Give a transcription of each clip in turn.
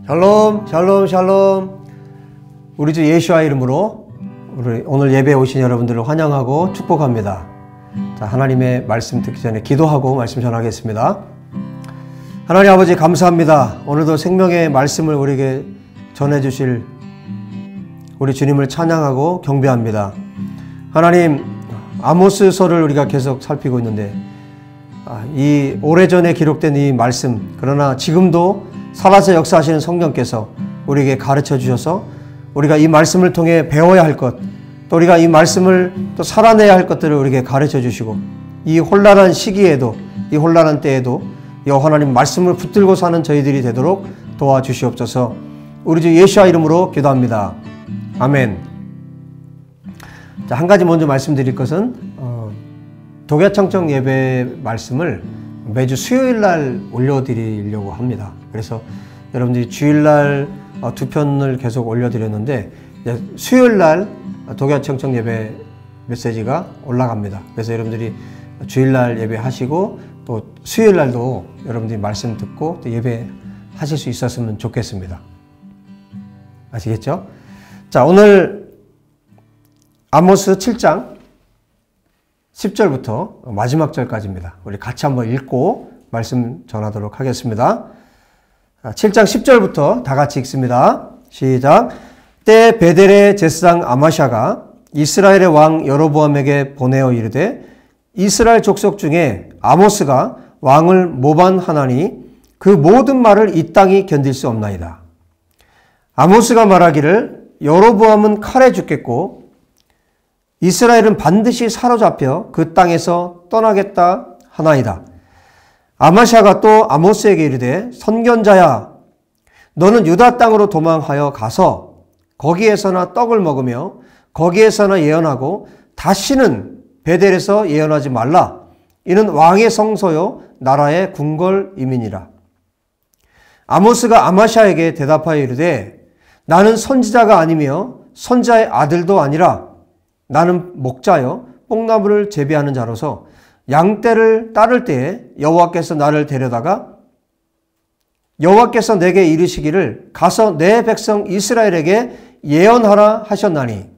샬롬, 샬롬, 샬롬. 우리 주 예수와 이름으로 오늘 예배에 오신 여러분들을 환영하고 축복합니다. 자, 하나님의 말씀 듣기 전에 기도하고 말씀 전하겠습니다. 하나님 아버지 감사합니다. 오늘도 생명의 말씀을 우리에게 전해주실 우리 주님을 찬양하고 경배합니다. 하나님, 아모스서를 우리가 계속 살피고 있는데 이 오래전에 기록된 이 말씀, 그러나 지금도 살아서 역사하시는 성령께서 우리에게 가르쳐 주셔서 우리가 이 말씀을 통해 배워야 할 것, 또 우리가 이 말씀을 또 살아내야 할 것들을 우리에게 가르쳐 주시고, 이 혼란한 시기에도, 이 혼란한 때에도 여호와 하나님 말씀을 붙들고 사는 저희들이 되도록 도와주시옵소서. 우리 주 예수와 이름으로 기도합니다. 아멘. 자, 한 가지 먼저 말씀드릴 것은 독야청청 예배 말씀을 매주 수요일 날 올려드리려고 합니다. 그래서 여러분들이 주일날 두 편을 계속 올려드렸는데 수요일 날 독야청청 예배 메시지가 올라갑니다. 그래서 여러분들이 주일날 예배하시고 또 수요일 날도 여러분들이 말씀 듣고 또 예배하실 수 있었으면 좋겠습니다. 아시겠죠? 자, 오늘 아모스 7장 10절부터 마지막 절까지입니다. 우리 같이 한번 읽고 말씀 전하도록 하겠습니다. 7장 10절부터 다 같이 읽습니다. 시작. 때 베델의 제사장 아마샤가 이스라엘의 왕 여로보암에게 보내어 이르되 이스라엘 족속 중에 아모스가 왕을 모반하나니 그 모든 말을 이 땅이 견딜 수 없나이다. 아모스가 말하기를 여로보암은 칼에 죽겠고 이스라엘은 반드시 사로잡혀 그 땅에서 떠나겠다 하나이다. 아마샤가 또 아모스에게 이르되 선견자야, 너는 유다 땅으로 도망하여 가서 거기에서나 떡을 먹으며 거기에서나 예언하고 다시는 베델에서 예언하지 말라. 이는 왕의 성소요 나라의 궁궐임이니라. 아모스가 아마샤에게 대답하여 이르되 나는 선지자가 아니며 선지자의 아들도 아니라 나는 목자여 뽕나무를 재배하는 자로서 양떼를 따를 때에 여호와께서 나를 데려다가 여호와께서 내게 이르시기를 가서 내 백성 이스라엘에게 예언하라 하셨나니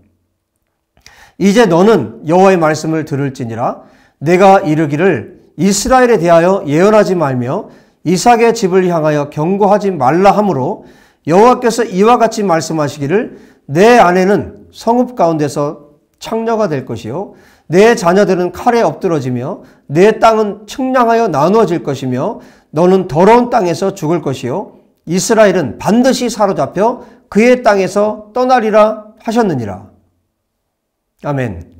이제 너는 여호와의 말씀을 들을지니라. 내가 이르기를 이스라엘에 대하여 예언하지 말며 이삭의 집을 향하여 경고하지 말라 하므로 여호와께서 이와 같이 말씀하시기를 내 아내는 성읍 가운데서 창녀가 될 것이요 내 자녀들은 칼에 엎드러지며 내 땅은 측량하여 나누어질 것이며 너는 더러운 땅에서 죽을 것이요 이스라엘은 반드시 사로잡혀 그의 땅에서 떠나리라 하셨느니라. 아멘.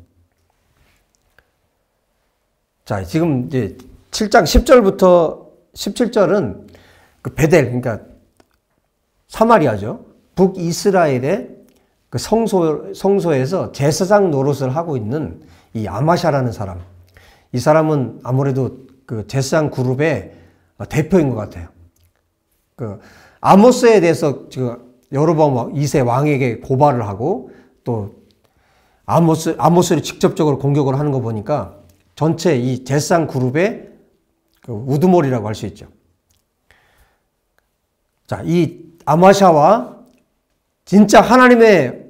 자, 지금 이제 7장 10절부터 17절은 그 베델, 그러니까 사마리아죠. 북이스라엘의 그 성소에서 제사장 노릇을 하고 있는 이 아마샤라는 사람. 이 사람은 아무래도 그 제사장 그룹의 대표인 것 같아요. 그 아모스에 대해서 지금 여로보암 2세 왕에게 고발을 하고 또 아모스를 직접적으로 공격을 하는 거 보니까 전체 이 제사장 그룹의 그 우두머리라고 할 수 있죠. 자, 이 아마샤와 진짜 하나님의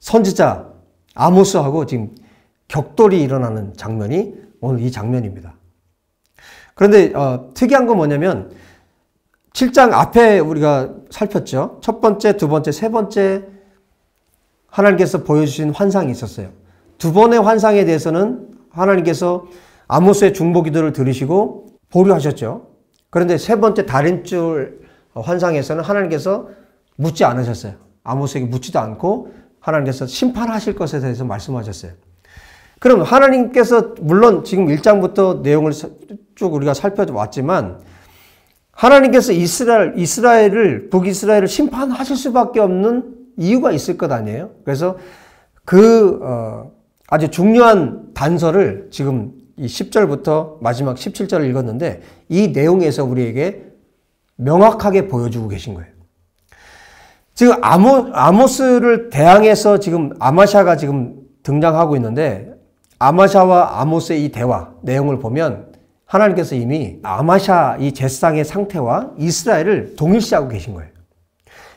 선지자 아모스하고 지금 격돌이 일어나는 장면이 오늘 이 장면입니다. 그런데 특이한 건 뭐냐면 7장 앞에 우리가 살폈죠. 첫 번째, 두 번째, 세 번째 하나님께서 보여주신 환상이 있었어요. 두 번의 환상에 대해서는 하나님께서 아모스의 중보 기도를 들으시고 보류하셨죠. 그런데 세 번째 다림줄 환상에서는 하나님께서 묻지 않으셨어요. 아모스에게 묻지도 않고 하나님께서 심판하실 것에 대해서 말씀하셨어요. 그럼 하나님께서 물론 지금 1장부터 내용을 쭉 우리가 살펴왔지만 하나님께서 이스라엘을 북이스라엘을 심판하실 수밖에 없는 이유가 있을 것 아니에요. 그래서 아주 중요한 단서를 지금 이 10절부터 마지막 17절을 읽었는데 이 내용에서 우리에게 명확하게 보여주고 계신 거예요. 지금 아모스를 대항해서 지금 아마샤가 지금 등장하고 있는데 아마샤와 아모스의 이 대화 내용을 보면 하나님께서 이미 아마샤 이 제사장의 상태와 이스라엘을 동일시하고 계신 거예요.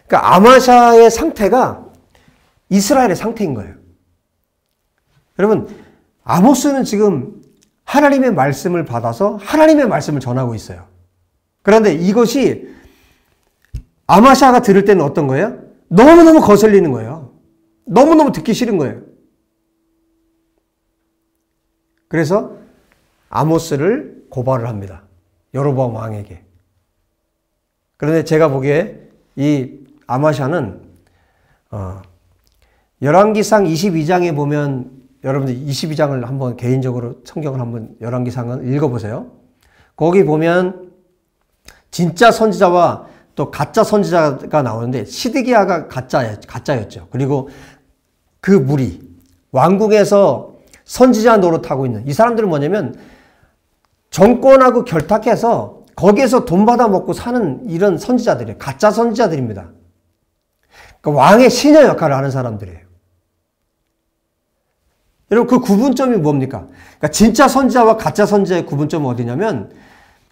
그러니까 아마샤의 상태가 이스라엘의 상태인 거예요. 여러분, 아모스는 지금 하나님의 말씀을 받아서 하나님의 말씀을 전하고 있어요. 그런데 이것이 아마샤가 들을 때는 어떤 거예요? 너무너무 거슬리는 거예요. 너무너무 듣기 싫은 거예요. 그래서 아모스를 고발을 합니다. 여로보암 왕에게. 그런데 제가 보기에 이 아마샤는 열왕기상 22장에 보면 여러분들 22장을 한번 개인적으로 성경을 한번 열왕기상을 읽어보세요. 거기 보면 진짜 선지자와 또 가짜 선지자가 나오는데 시드기야가 가짜였죠. 그리고 그 무리 왕궁에서 선지자 노릇하고 있는 이 사람들은 뭐냐면 정권하고 결탁해서 거기에서 돈 받아 먹고 사는 이런 선지자들이에요. 가짜 선지자들입니다. 그러니까 왕의 시녀 역할을 하는 사람들이에요. 여러분 그 구분점이 뭡니까? 그러니까 진짜 선지자와 가짜 선지자의 구분점은 어디냐면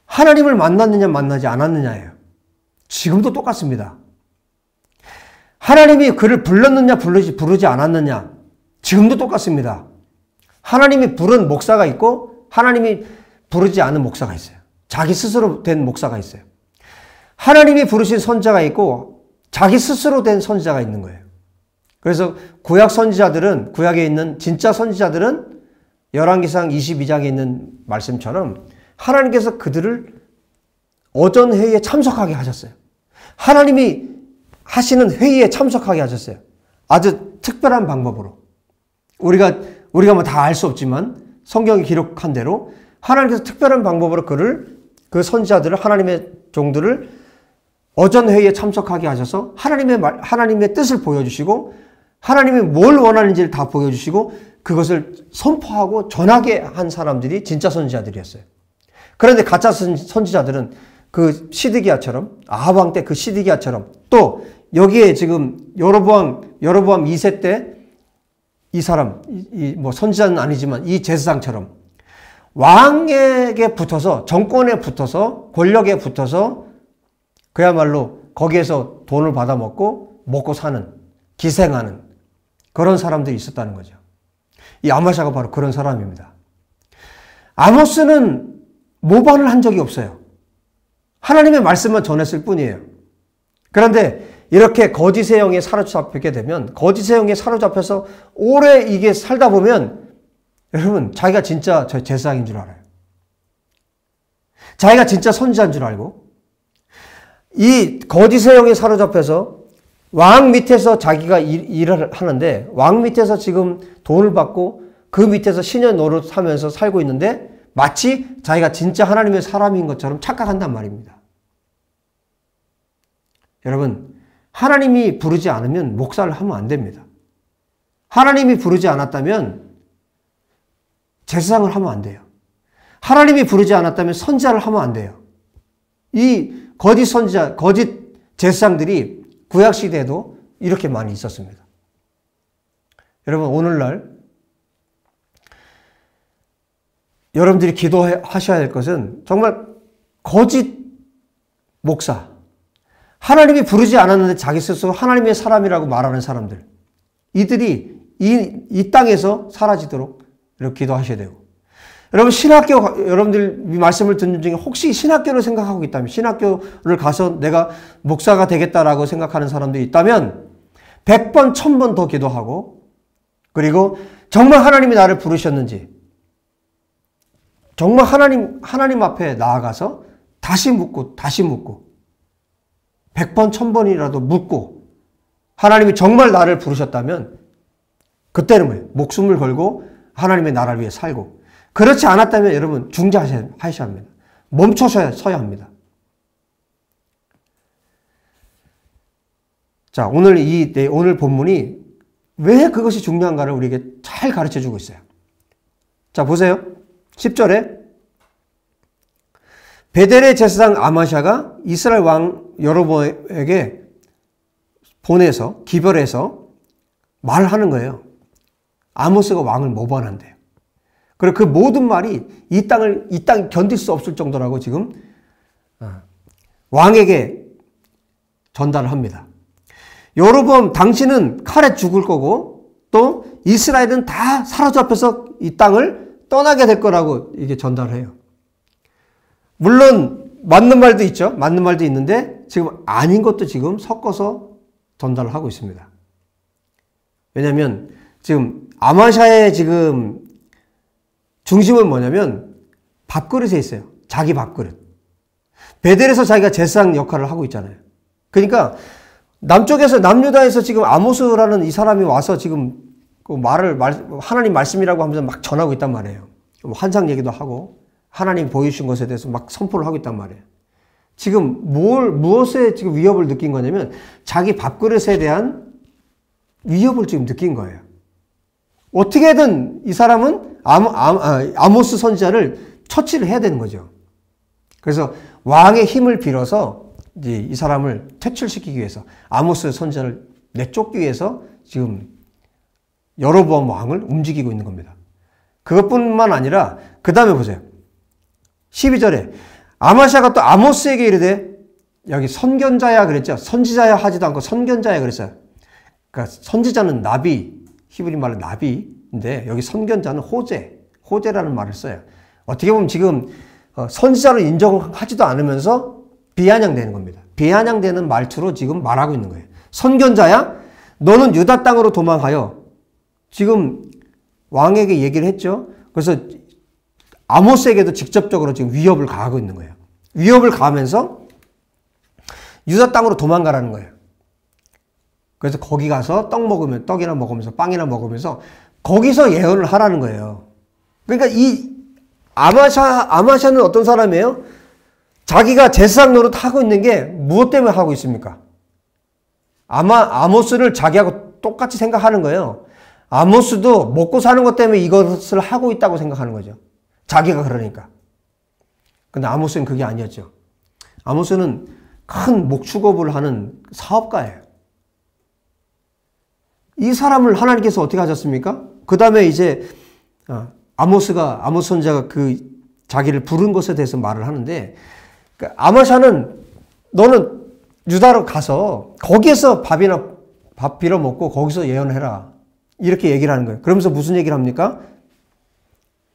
하나님을 만났느냐 만나지 않았느냐예요. 지금도 똑같습니다. 하나님이 그를 불렀느냐 부르지 않았느냐 지금도 똑같습니다. 하나님이 부른 목사가 있고 하나님이 부르지 않은 목사가 있어요. 자기 스스로 된 목사가 있어요. 하나님이 부르신 선지자가 있고 자기 스스로 된 선지자가 있는 거예요. 그래서 구약 선지자들은 구약에 있는 진짜 선지자들은 열왕기상 22장에 있는 말씀처럼 하나님께서 그들을 오전 회의에 참석하게 하셨어요. 하나님이 하시는 회의에 참석하게 하셨어요. 아주 특별한 방법으로. 우리가 뭐 다 알 수 없지만 성경이 기록한 대로 하나님께서 특별한 방법으로 그 선지자들을 하나님의 종들을 오전 회의에 참석하게 하셔서 하나님의 뜻을 보여주시고 하나님이 뭘 원하는지를 다 보여주시고 그것을 선포하고 전하게 한 사람들이 진짜 선지자들이었어요. 그런데 가짜 선지자들은 그 시드기야처럼 아합 왕 때 그 시드기야처럼 또 여기에 지금 여로보암 2세 때 이 사람 뭐 선지자는 아니지만 이 제사장처럼 왕에게 붙어서 정권에 붙어서 권력에 붙어서 그야말로 거기에서 돈을 받아 먹고 사는 기생하는 그런 사람들이 있었다는 거죠. 이 아마샤가 바로 그런 사람입니다. 아모스는 모반을 한 적이 없어요. 하나님의 말씀만 전했을 뿐이에요. 그런데 이렇게 거짓의 영에 사로잡히게 되면 거짓의 영에 사로잡혀서 오래 이게 살다 보면 여러분 자기가 진짜 제사장인 줄 알아요. 자기가 진짜 선지자인 줄 알고 이 거짓의 영에 사로잡혀서 왕 밑에서 자기가 일을 하는데 왕 밑에서 지금 돈을 받고 그 밑에서 신의 노릇하면서 살고 있는데 마치 자기가 진짜 하나님의 사람인 것처럼 착각한단 말입니다. 여러분 하나님이 부르지 않으면 목사를 하면 안 됩니다. 하나님이 부르지 않았다면 제사장을 하면 안 돼요. 하나님이 부르지 않았다면 선지자를 하면 안 돼요. 이 거짓 선지자, 거짓 제사장들이 구약시대에도 이렇게 많이 있었습니다. 여러분 오늘날 여러분들이 기도하셔야 될 것은 정말 거짓 목사, 하나님이 부르지 않았는데 자기 스스로 하나님의 사람이라고 말하는 사람들, 이들이 이 땅에서 사라지도록 이렇게 기도하셔야 되고, 여러분 신학교, 여러분들 말씀을 듣는 중에 혹시 신학교를 생각하고 있다면, 신학교를 가서 내가 목사가 되겠다라고 생각하는 사람들이 있다면 100번, 1000번 더 기도하고, 그리고 정말 하나님이 나를 부르셨는지 정말 하나님 앞에 나아가서 다시 묻고 100번, 1000번이라도 묻고 하나님이 정말 나를 부르셨다면 그때는 뭐예요? 목숨을 걸고 하나님의 나라를 위해 살고, 그렇지 않았다면 여러분 중지하셔야 합니다. 멈춰서야 합니다. 자, 오늘 본문이 왜 그것이 중요한가를 우리에게 잘 가르쳐 주고 있어요. 자, 보세요. 10절에 베델의 제사장 아마샤가 이스라엘 왕 여로보암에게 보내서 기별해서 말하는 거예요. 아모스가 왕을 모반한대요. 그리고 그 모든 말이 이 땅 견딜 수 없을 정도라고 지금 왕에게 전달을 합니다. 여로보암 당신은 칼에 죽을 거고 또 이스라엘은 다 사로잡혀서 이 땅을 떠나게 될 거라고 이게 전달해요. 물론 맞는 말도 있죠. 맞는 말도 있는데 지금 아닌 것도 지금 섞어서 전달을 하고 있습니다. 왜냐하면 지금 아마샤의 지금 중심은 뭐냐면 밥그릇에 있어요. 자기 밥그릇. 베델에서 자기가 제사장 역할을 하고 있잖아요. 그러니까 남쪽에서 남유다에서 지금 아모스라는 이 사람이 와서 지금 그 하나님 말씀이라고 하면서 막 전하고 있단 말이에요. 환상 얘기도 하고 하나님 보여주신 것에 대해서 막 선포를 하고 있단 말이에요. 지금 무엇에 지금 위협을 느낀 거냐면 자기 밥그릇에 대한 위협을 지금 느낀 거예요. 어떻게든 이 사람은 아모스 선지자를 처치를 해야 되는 거죠. 그래서 왕의 힘을 빌어서 이제 이 사람을 퇴출시키기 위해서 아모스 선지자를 내쫓기 위해서 지금 여로보암 왕을 움직이고 있는 겁니다. 그것뿐만 아니라 그 다음에 보세요. 12절에 아마샤가 또 아모스에게 이르되 여기 선견자야 그랬죠. 선지자야 하지도 않고 선견자야 그랬어요. 그러니까 선지자는 나비, 히브리 말로 나비인데 여기 선견자는 호제라는 말을 써요. 어떻게 보면 지금 선지자를 인정하지도 않으면서 비아냥되는 겁니다. 비아냥되는 말투로 지금 말하고 있는 거예요. 선견자야? 너는 유다 땅으로 도망하여 지금 왕에게 얘기를 했죠. 그래서 아모스에게도 직접적으로 지금 위협을 가하고 있는 거예요. 위협을 가하면서 유다 땅으로 도망가라는 거예요. 그래서 거기 가서 떡이나 먹으면서 빵이나 먹으면서 거기서 예언을 하라는 거예요. 그러니까 이 아마샤는 어떤 사람이에요? 자기가 제사장 노릇 하고 있는 게 무엇 때문에 하고 있습니까? 아모스를 자기하고 똑같이 생각하는 거예요. 아모스도 먹고 사는 것 때문에 이것을 하고 있다고 생각하는 거죠. 자기가 그러니까. 근데 아모스는 그게 아니었죠. 아모스는 큰 목축업을 하는 사업가예요. 이 사람을 하나님께서 어떻게 하셨습니까? 그 다음에 이제 아모스 선지자가 그 자기를 부른 것에 대해서 말을 하는데 그러니까 아마샤는 너는 유다로 가서 거기에서 밥 빌어 먹고 거기서 예언해라. 이렇게 얘기를 하는 거예요. 그러면서 무슨 얘기를 합니까?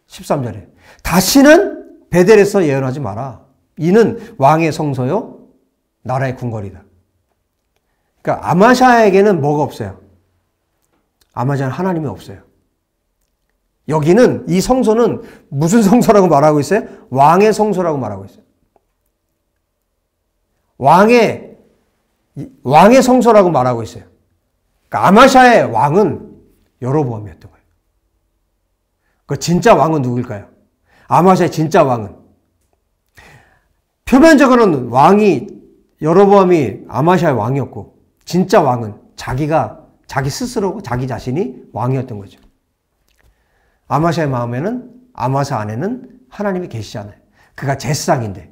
13절에 다시는 베델에서 예언하지 마라. 이는 왕의 성소요 나라의 궁궐이다. 그러니까 아마샤에게는 뭐가 없어요? 아마샤는 하나님이 없어요. 여기는 이 성소는 무슨 성소라고 말하고 있어요? 왕의 성소라고 말하고 있어요. 왕의 성소라고 말하고 있어요. 그러니까 아마샤의 왕은 여로보암이었던 거예요. 그 진짜 왕은 누구일까요? 아마샤의 진짜 왕은 표면적으로는 여로보암이 아마샤의 왕이었고 진짜 왕은 자기 스스로고 자기 자신이 왕이었던 거죠. 아마샤의 마음에는 아마샤 안에는 하나님이 계시잖아요. 그가 제사장인데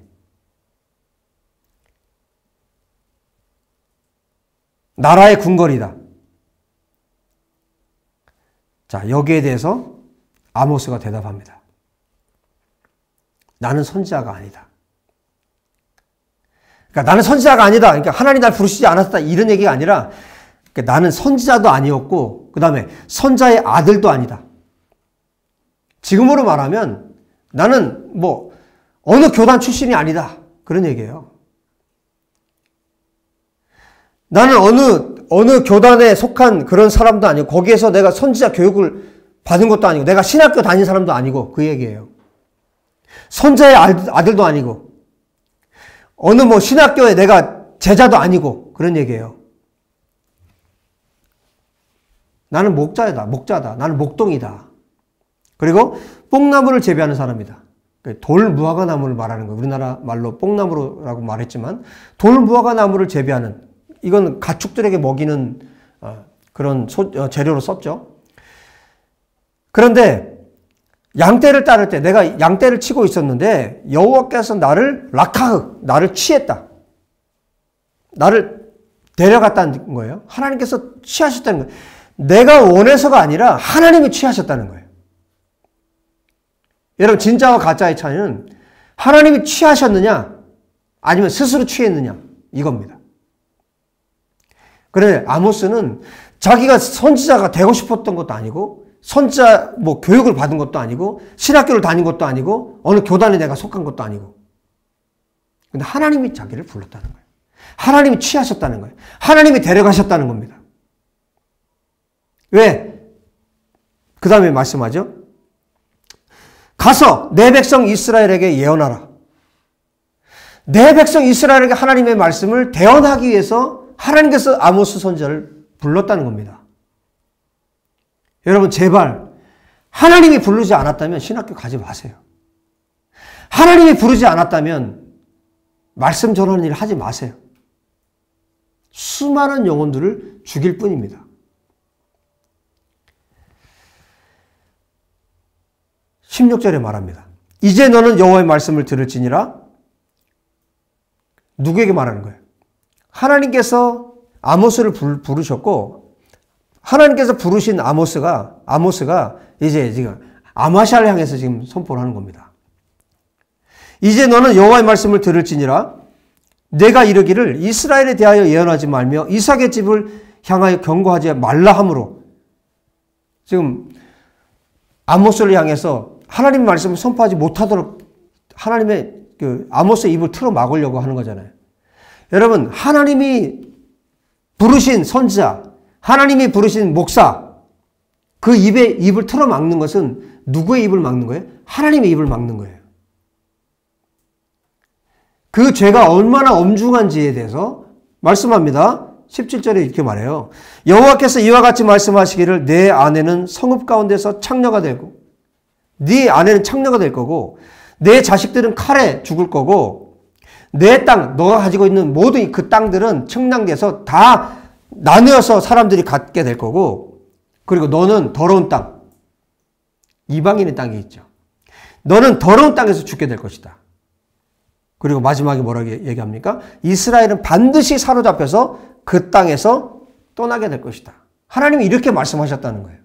나라의 궁궐이다. 자, 여기에 대해서 아모스가 대답합니다. 나는 선지자가 아니다. 그러니까 나는 선지자가 아니다. 그러니까 하나님 날 부르시지 않았다. 이런 얘기가 아니라 그러니까 나는 선지자도 아니었고 그 다음에 선자의 아들도 아니다. 지금으로 말하면 나는 어느 교단 출신이 아니다. 그런 얘기예요. 나는 어느 교단에 속한 그런 사람도 아니고 거기에서 내가 선지자 교육을 받은 것도 아니고 내가 신학교 다닌 사람도 아니고 그 얘기예요. 선자의 아들도 아니고 어느 신학교에 내가 제자도 아니고 그런 얘기예요. 나는 목자다. 나는 목동이다. 그리고 뽕나무를 재배하는 사람이다. 돌무화과 나무를 말하는 거예요. 우리나라 말로 뽕나무라고 말했지만 돌무화과 나무를 재배하는 이건 가축들에게 먹이는 그런 재료로 썼죠. 그런데 양떼를 따를 때 내가 양떼를 치고 있었는데 여호와께서 나를 나를 취했다. 나를 데려갔다는 거예요. 하나님께서 취하셨다는 거예요. 내가 원해서가 아니라 하나님이 취하셨다는 거예요. 여러분 진짜와 가짜의 차이는 하나님이 취하셨느냐 아니면 스스로 취했느냐 이겁니다. 그런데 아모스는 자기가 선지자가 되고 싶었던 것도 아니고 선지자 교육을 받은 것도 아니고 신학교를 다닌 것도 아니고 어느 교단에 내가 속한 것도 아니고 근데 하나님이 자기를 불렀다는 거예요. 하나님이 취하셨다는 거예요. 하나님이 데려가셨다는 겁니다. 왜? 그 다음에 말씀하죠. 가서 내 백성 이스라엘에게 예언하라. 내 백성 이스라엘에게 하나님의 말씀을 대언하기 위해서 하나님께서 아모스 선지자를 불렀다는 겁니다. 여러분 제발 하나님이 부르지 않았다면 신학교 가지 마세요. 하나님이 부르지 않았다면 말씀 전하는 일 하지 마세요. 수많은 영혼들을 죽일 뿐입니다. 16절에 말합니다. 이제 너는 여호와의 말씀을 들을지니라. 누구에게 말하는 거예요? 하나님께서 아모스를 부르셨고 하나님께서 부르신 아모스가 이제 지금 아마샤를 향해서 지금 선포를 하는 겁니다. 이제 너는 여호와의 말씀을 들을지니라. 내가 이르기를 이스라엘에 대하여 예언하지 말며 이삭의 집을 향하여 경고하지 말라 함으로 지금 아모스를 향해서 하나님 말씀을 선포하지 못하도록 하나님의 아모스의 입을 틀어 막으려고 하는 거잖아요. 여러분 하나님이 부르신 선지자, 하나님이 부르신 목사 그 입을 틀어 막는 것은 누구의 입을 막는 거예요? 하나님의 입을 막는 거예요. 그 죄가 얼마나 엄중한지에 대해서 말씀합니다. 17절에 이렇게 말해요. 여호와께서 이와 같이 말씀하시기를 내 아내는 성읍 가운데서 창녀가 되고 네 아내는 창녀가 될 거고 내 자식들은 칼에 죽을 거고 내 땅, 너가 가지고 있는 모든 그 땅들은 청량돼서 다 나누어서 사람들이 갖게 될 거고 그리고 너는 더러운 땅, 이방인의 땅이 있죠. 너는 더러운 땅에서 죽게 될 것이다. 그리고 마지막에 뭐라고 얘기합니까? 이스라엘은 반드시 사로잡혀서 그 땅에서 떠나게 될 것이다. 하나님이 이렇게 말씀하셨다는 거예요.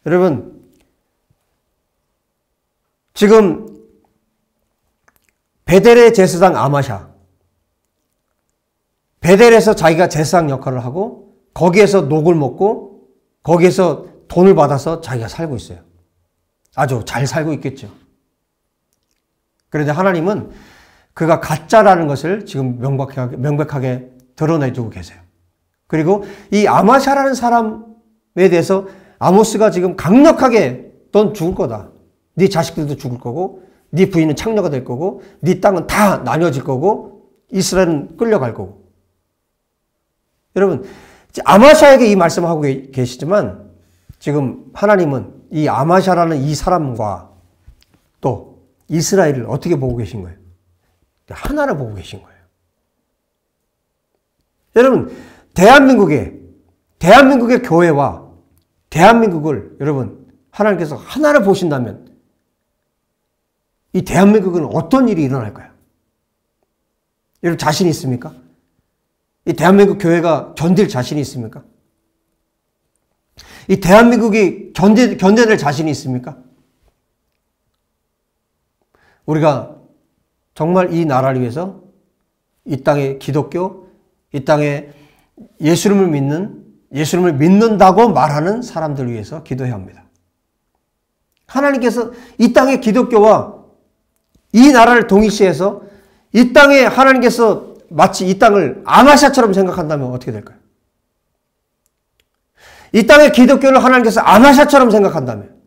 여러분, 지금 베델의 제사장 아마샤, 베델에서 자기가 제사장 역할을 하고 거기에서 녹을 먹고 거기에서 돈을 받아서 자기가 살고 있어요. 아주 잘 살고 있겠죠. 그런데 하나님은 그가 가짜라는 것을 지금 명백하게 드러내주고 계세요. 그리고 이 아마샤라는 사람에 대해서 아모스가 지금 강력하게 넌 죽을 거다. 네 자식들도 죽을 거고 네 부인은 창녀가 될 거고 네 땅은 다 나뉘어질 거고 이스라엘은 끌려갈 거고. 여러분 아마샤에게 이 말씀을 하고 계시지만 지금 하나님은 이 아마샤라는 이 사람과 또 이스라엘을 어떻게 보고 계신 거예요? 하나를 보고 계신 거예요. 여러분 대한민국의 교회와 대한민국을 여러분 하나님께서 하나를 보신다면 이 대한민국은 어떤 일이 일어날까요? 여러분 자신이 있습니까? 이 대한민국 교회가 견딜 자신이 있습니까? 이 대한민국이 견뎌낼 자신이 있습니까? 우리가 정말 이 나라를 위해서 이 땅에 기독교, 이 땅에 예수님을 믿는다고 말하는 사람들을 위해서 기도해야 합니다. 하나님께서 이 땅의 기독교와 이 나라를 동일시해서 이 땅에 하나님께서 마치 이 땅을 아마샤처럼 생각한다면 어떻게 될까요? 이 땅의 기독교를 하나님께서 아마샤처럼 생각한다면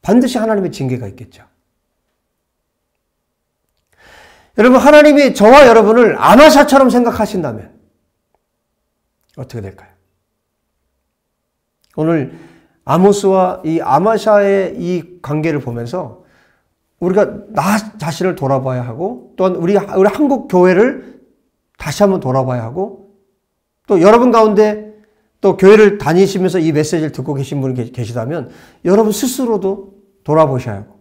반드시 하나님의 징계가 있겠죠. 여러분 하나님이 저와 여러분을 아마샤처럼 생각하신다면 어떻게 될까요? 오늘 아모스와 이 아마샤의 이 관계를 보면서 우리가 나 자신을 돌아봐야 하고 또한 우리 한국 교회를 다시 한번 돌아봐야 하고 또 여러분 가운데 또 교회를 다니시면서 이 메시지를 듣고 계신 분이 계시다면 여러분 스스로도 돌아보셔야 하고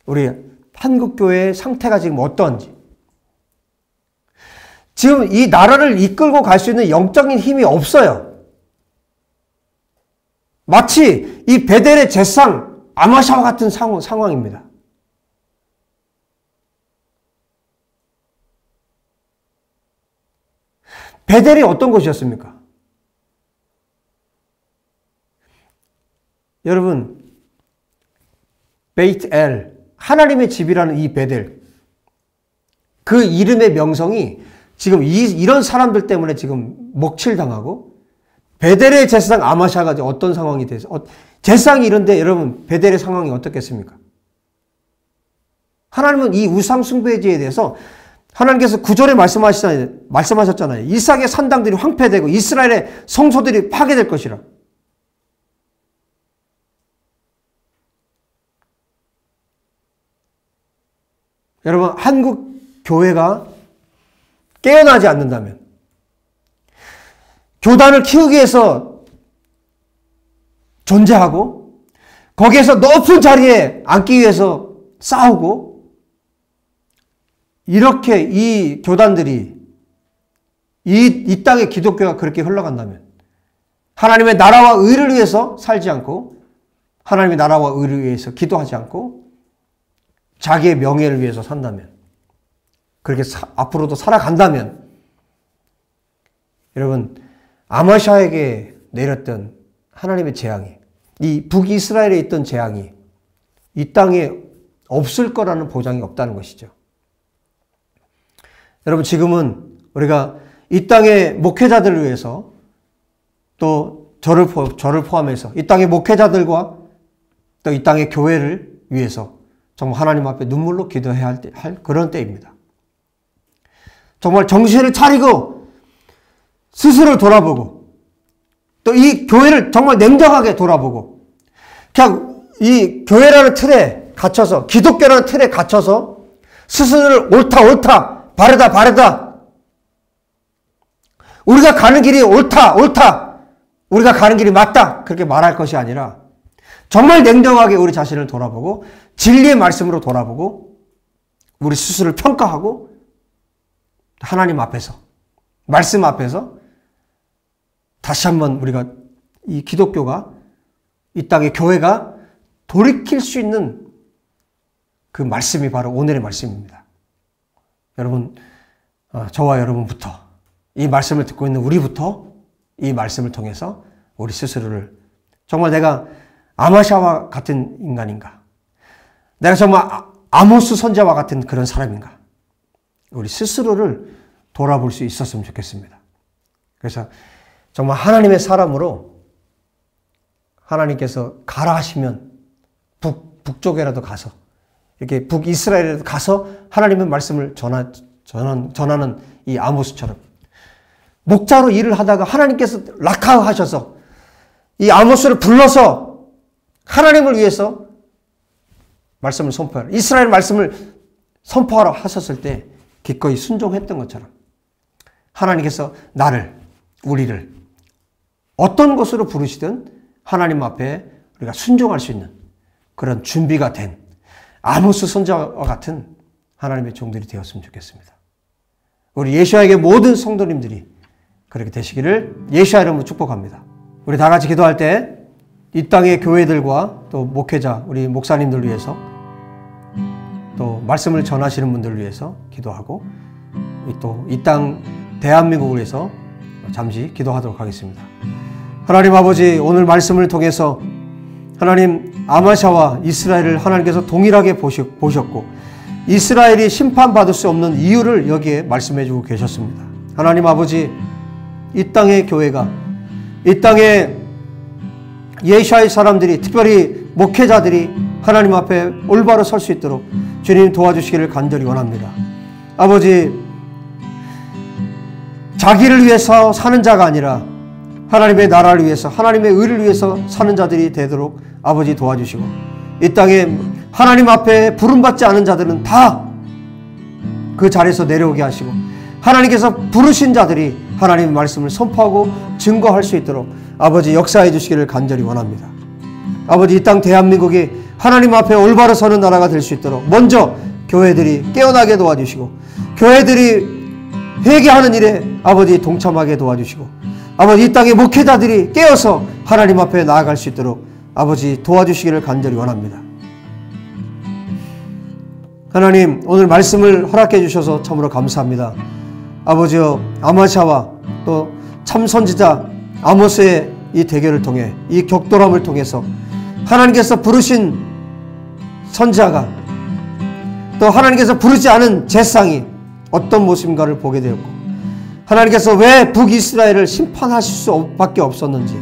우리 한국 교회의 상태가 지금 어떠한지 지금 이 나라를 이끌고 갈 수 있는 영적인 힘이 없어요. 마치 이 베델의 제사장 아마샤와 같은 상황입니다. 베델이 어떤 곳이었습니까? 여러분, 베이트 엘, 하나님의 집이라는 이 베델, 그 이름의 명성이 지금 이런 사람들 때문에 지금 먹칠당하고, 베델의 제사장 아마샤가 어떤 상황이 돼서, 제사장이 이런데 여러분, 베델의 상황이 어떻겠습니까? 하나님은 이 우상숭배제에 대해서 하나님께서 9절에 말씀하셨잖아요. 이삭의 산당들이 황폐되고 이스라엘의 성소들이 파괴될 것이라. 여러분, 한국 교회가 깨어나지 않는다면, 교단을 키우기 위해서 존재하고, 거기에서 높은 자리에 앉기 위해서 싸우고, 이렇게 이 교단들이 이 땅의 기독교가 그렇게 흘러간다면, 하나님의 나라와 의를 위해서 살지 않고, 하나님의 나라와 의를 위해서 기도하지 않고, 자기의 명예를 위해서 산다면, 그렇게 앞으로도 살아간다면, 여러분, 아마샤에게 내렸던 하나님의 재앙이, 이 북이스라엘에 있던 재앙이 이 땅에 없을 거라는 보장이 없다는 것이죠. 여러분, 지금은 우리가 이 땅의 목회자들을 위해서, 또 저를 포함해서 이 땅의 목회자들과 또 이 땅의 교회를 위해서 정말 하나님 앞에 눈물로 기도해야 할 그런 때입니다. 정말 정신을 차리고 스스로 돌아보고, 또 이 교회를 정말 냉정하게 돌아보고, 그냥 이 교회라는 틀에 갇혀서, 기독교라는 틀에 갇혀서 스스로를 옳다, 바르다, 우리가 가는 길이 옳다, 우리가 가는 길이 맞다, 그렇게 말할 것이 아니라 정말 냉정하게 우리 자신을 돌아보고 진리의 말씀으로 돌아보고 우리 스스로를 평가하고 하나님 앞에서, 말씀 앞에서 다시 한번 우리가 이 기독교가, 이 땅의 교회가 돌이킬 수 있는 그 말씀이 바로 오늘의 말씀입니다. 여러분, 저와 여러분부터, 이 말씀을 듣고 있는 우리부터 이 말씀을 통해서 우리 스스로를, 정말 내가 아마샤와 같은 인간인가? 내가 정말 아모스 선지자와 같은 그런 사람인가? 우리 스스로를 돌아볼 수 있었으면 좋겠습니다. 그래서 정말 하나님의 사람으로 하나님께서 가라 하시면 북쪽에라도 가서, 이렇게 북이스라엘에도 가서 하나님의 말씀을 전하는 이 아모스처럼 목자로 일을 하다가 하나님께서 락하하셔서 이 아모스를 불러서 하나님을 위해서 말씀을 선포하라, 이스라엘 말씀을 선포하라 하셨을 때 기꺼이 순종했던 것처럼 하나님께서 우리를 어떤 곳으로 부르시든 하나님 앞에 우리가 순종할 수 있는 그런 준비가 된 아모스 선지자와 같은 하나님의 종들이 되었으면 좋겠습니다. 우리 예수야에게 모든 성도님들이 그렇게 되시기를 예수야 이름으로 축복합니다. 우리 다 같이 기도할 때 이 땅의 교회들과 또 목회자, 우리 목사님들 위해서, 또 말씀을 전하시는 분들을 위해서 기도하고, 또 이 땅 대한민국을 위해서 잠시 기도하도록 하겠습니다. 하나님 아버지, 오늘 말씀을 통해서 하나님 아마샤와 이스라엘을 하나님께서 동일하게 보셨고 이스라엘이 심판받을 수 없는 이유를 여기에 말씀해 주고 계셨습니다. 하나님 아버지, 이 땅의 교회가, 이 땅의 예시아의 사람들이, 특별히 목회자들이 하나님 앞에 올바로 설 수 있도록 주님 도와주시기를 간절히 원합니다. 아버지, 자기를 위해서 사는 자가 아니라 하나님의 나라를 위해서, 하나님의 의를 위해서 사는 자들이 되도록 아버지 도와주시고, 이 땅에 하나님 앞에 부름받지 않은 자들은 다 그 자리에서 내려오게 하시고, 하나님께서 부르신 자들이 하나님의 말씀을 선포하고 증거할 수 있도록 아버지 역사해 주시기를 간절히 원합니다. 아버지, 이 땅 대한민국이 하나님 앞에 올바로 서는 나라가 될 수 있도록 먼저 교회들이 깨어나게 도와주시고, 교회들이 회개하는 일에 아버지 동참하게 도와주시고, 아버지 이 땅의 목회자들이 깨어서 하나님 앞에 나아갈 수 있도록 아버지 도와주시기를 간절히 원합니다. 하나님, 오늘 말씀을 허락해 주셔서 참으로 감사합니다. 아버지여, 아마샤와 또 참선지자 아모스의 이 대결을 통해, 이 격돌함을 통해서 하나님께서 부르신 선지자가 또 하나님께서 부르지 않은 제사장이 어떤 모습인가를 보게 되었고, 하나님께서 왜 북이스라엘을 심판하실 수밖에 없었는지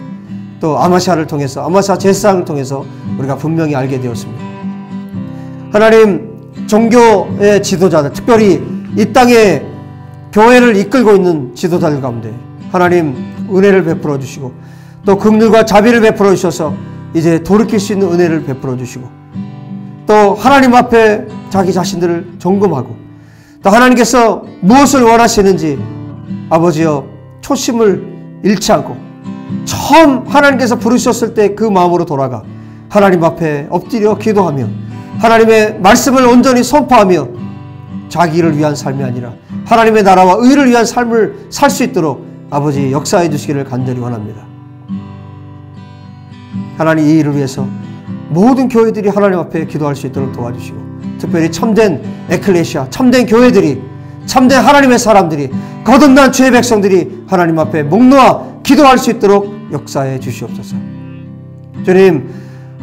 또 아마샤를 통해서, 아마샤 제사장을 통해서 우리가 분명히 알게 되었습니다. 하나님, 종교의 지도자들, 특별히 이 땅에 교회를 이끌고 있는 지도자들 가운데 하나님 은혜를 베풀어 주시고 또 긍휼과 자비를 베풀어 주셔서 이제 돌이킬 수 있는 은혜를 베풀어 주시고 또 하나님 앞에 자기 자신들을 점검하고 또 하나님께서 무엇을 원하시는지 아버지여 초심을 잃지 않고 처음 하나님께서 부르셨을 때 그 마음으로 돌아가 하나님 앞에 엎드려 기도하며 하나님의 말씀을 온전히 선포하며 자기를 위한 삶이 아니라 하나님의 나라와 의를 위한 삶을 살 수 있도록 아버지 역사해 주시기를 간절히 원합니다. 하나님, 이 일을 위해서 모든 교회들이 하나님 앞에 기도할 수 있도록 도와주시고 특별히 참된 에클레시아, 참된 교회들이, 참된 하나님의 사람들이, 거듭난 주의 백성들이 하나님 앞에 목 놓아 기도할 수 있도록 역사해 주시옵소서. 주님,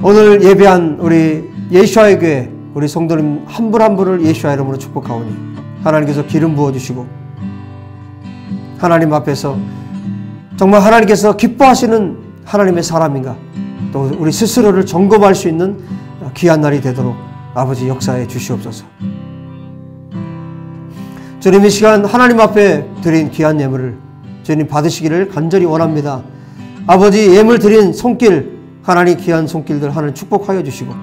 오늘 예배한 우리 예수와의 교회, 우리 성도님 한 분 한 분을 예수와 이름으로 축복하오니 하나님께서 기름 부어주시고 하나님 앞에서 정말 하나님께서 기뻐하시는 하나님의 사람인가 또 우리 스스로를 점검할 수 있는 귀한 날이 되도록 아버지 역사해 주시옵소서. 주님, 이 시간 하나님 앞에 드린 귀한 예물을 주님 받으시기를 간절히 원합니다. 아버지, 예물 드린 손길, 하나님 귀한 손길들 하나님 축복하여 주시고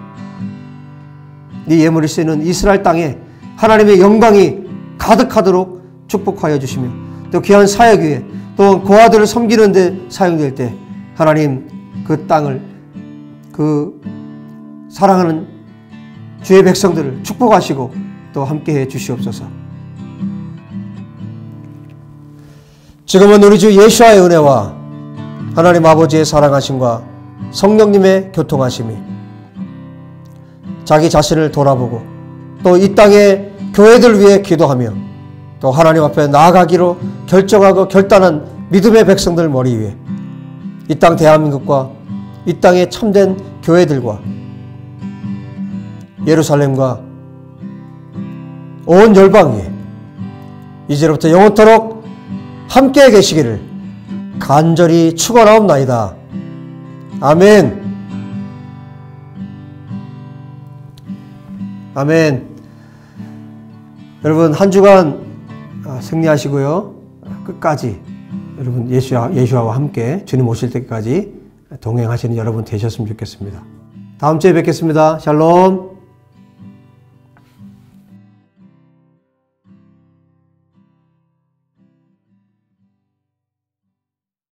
이 예물이 쓰이는 이스라엘 땅에 하나님의 영광이 가득하도록 축복하여 주시며 또 귀한 사역 위에 또 고아들을 섬기는 데 사용될 때 하나님 그 땅을, 그 사랑하는 주의 백성들을 축복하시고 또 함께해 주시옵소서. 지금은 우리 주 예수와의 은혜와 하나님 아버지의 사랑하심과 성령님의 교통하심이 자기 자신을 돌아보고 또 이 땅의 교회들 위해 기도하며 또 하나님 앞에 나아가기로 결정하고 결단한 믿음의 백성들 머리 위에 이 땅 대한민국과 이 땅의 참된 교회들과 예루살렘과 온 열방 위에 이제로부터 영원토록 함께 계시기를 간절히 축원하옵나이다. 아멘. 아멘. 여러분, 한 주간 승리하시고요. 끝까지 여러분 예수와 함께 주님 오실 때까지 동행하시는 여러분 되셨으면 좋겠습니다. 다음 주에 뵙겠습니다. 샬롬.